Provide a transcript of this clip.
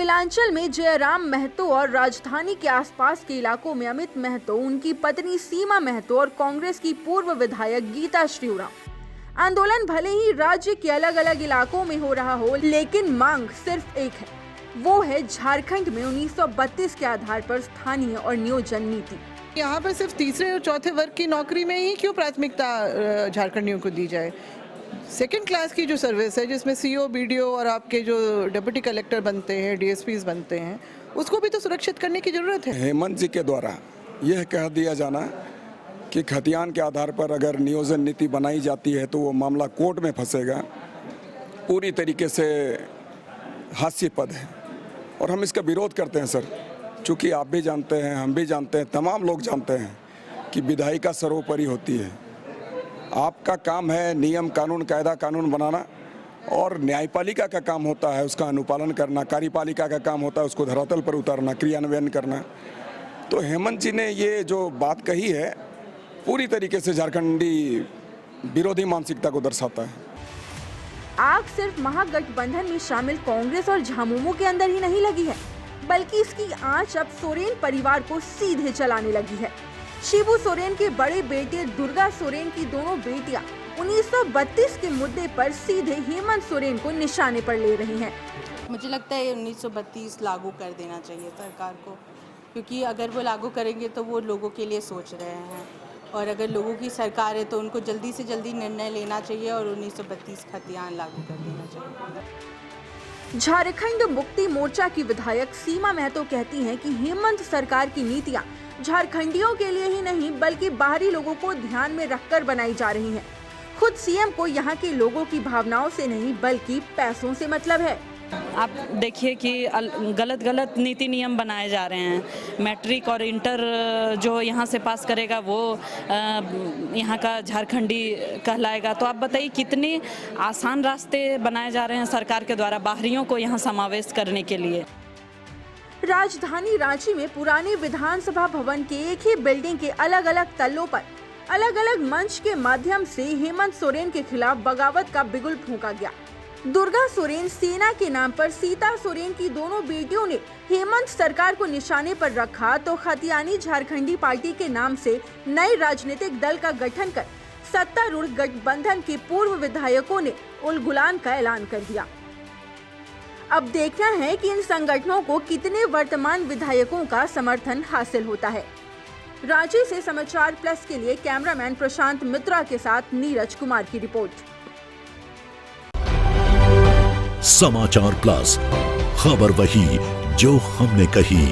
कोयलांचल में जयराम महतो और राजधानी के आसपास के इलाकों में अमित महतो, उनकी पत्नी सीमा महतो और कांग्रेस की पूर्व विधायक गीता श्रीराम। आंदोलन भले ही राज्य के अलग अलग इलाकों में हो रहा हो, लेकिन मांग सिर्फ एक है, वो है झारखंड में 1932 के आधार पर स्थानीय और नियोजन नीति। यहाँ पर सिर्फ तीसरे और चौथे वर्ग की नौकरी में ही क्यों प्राथमिकता झारखंडियों को दी जाए? सेकंड क्लास की जो सर्विस है, जिसमें सीओ, बीडीओ और आपके जो डिप्टी कलेक्टर बनते हैं, डीएसपीज बनते हैं, उसको भी तो सुरक्षित करने की जरूरत है। हेमंत जी के द्वारा यह कह दिया जाना कि खतियान के आधार पर अगर नियोजन नीति बनाई जाती है तो वो मामला कोर्ट में फंसेगा, पूरी तरीके से हास्यास्पद है और हम इसका विरोध करते हैं सर। चूँकि आप भी जानते हैं, हम भी जानते हैं, तमाम लोग जानते हैं कि विधायिका सर्वोपरि होती है। आपका काम है नियम कानून कायदा कानून बनाना और न्यायपालिका का काम होता है उसका अनुपालन करना, कार्यपालिका का काम होता है उसको धरातल पर उतारना, क्रियान्वयन करना। तो हेमंत जी ने ये जो बात कही है पूरी तरीके से झारखंडी विरोधी मानसिकता को दर्शाता है। आग सिर्फ महागठबंधन में शामिल कांग्रेस और झामुमो के अंदर ही नहीं लगी है, बल्कि इसकी आंच अब सोरेन परिवार को सीधे चलाने लगी है। शिबू सोरेन के बड़े बेटे दुर्गा सोरेन की दोनों बेटियां 1932 के मुद्दे पर सीधे हेमंत सोरेन को निशाने पर ले रही हैं। मुझे लगता है 1932 लागू कर देना चाहिए सरकार को, क्योंकि अगर वो लागू करेंगे तो वो लोगों के लिए सोच रहे हैं, और अगर लोगों की सरकार है तो उनको जल्दी से जल्दी निर्णय लेना चाहिए और 1932 खतियान लागू कर देना चाहिए। झारखंड मुक्ति मोर्चा की विधायक सीमा महतो कहती हैं कि हेमंत सरकार की नीतियां झारखंडियों के लिए ही नहीं बल्कि बाहरी लोगों को ध्यान में रखकर बनाई जा रही हैं। खुद सीएम को यहाँ के लोगों की भावनाओं से नहीं बल्कि पैसों से मतलब है। आप देखिए कि गलत नीति नियम बनाए जा रहे हैं। मैट्रिक और इंटर जो यहाँ से पास करेगा वो यहाँ का झारखंडी कहलाएगा। तो आप बताइए कितने आसान रास्ते बनाए जा रहे हैं सरकार के द्वारा बाहरियों को यहाँ समावेश करने के लिए। राजधानी रांची में पुराने विधानसभा भवन के एक ही बिल्डिंग के अलग अलग तल्लों पर अलग अलग मंच के माध्यम से हेमंत सोरेन के खिलाफ बगावत का बिगुल फूंका गया। दुर्गा सोरेन सेना के नाम पर सीता सोरेन की दोनों बेटियों ने हेमंत सरकार को निशाने पर रखा, तो खतियानी झारखंडी पार्टी के नाम से नए राजनीतिक दल का गठन कर सत्तारूढ़ गठबंधन के पूर्व विधायकों ने उलगुलान का ऐलान कर दिया। अब देखना है कि इन संगठनों को कितने वर्तमान विधायकों का समर्थन हासिल होता है। रांची से समाचार प्लस के लिए कैमरामैन प्रशांत मित्रा के साथ नीरज कुमार की रिपोर्ट। समाचार प्लस, खबर वही जो हमने कही।